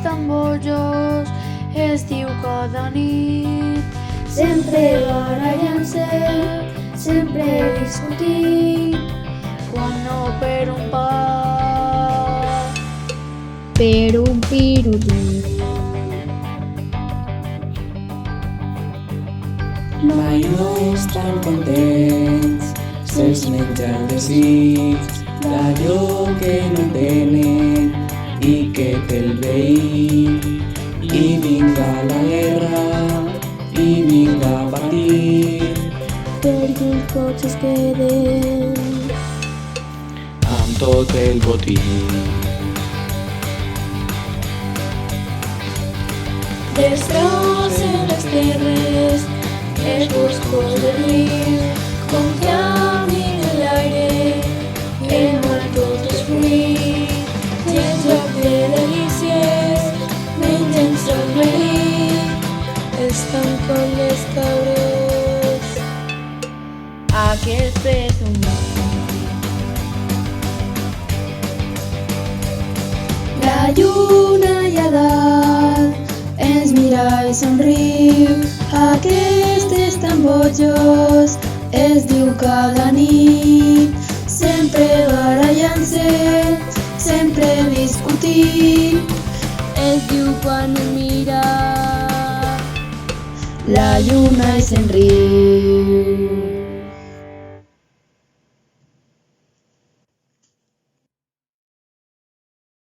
tan bojos, es diu cada nit. Sempre barallant-se, sempre discutint, Quan no per un pa, per un pirulí. Mai no estan contents, se'ls menja el desig d'allò que no tenen i que té el veí. I vinga la guerra, i vinga a patir, perquè els pocs es queden amb tot el botí. Destrossen les terres, els boscos del riu, contaminen l'aire, el mar tot és fruit, i en lloc de delícies mengen sol verí, estan com les cabres. aquest és un La lluna allà dalt ens mira i somriu, aquests tan bojos es diu cada nit, sempre barallant-se, sempre discutint, es diu quan em mira la lluna i se'n riu.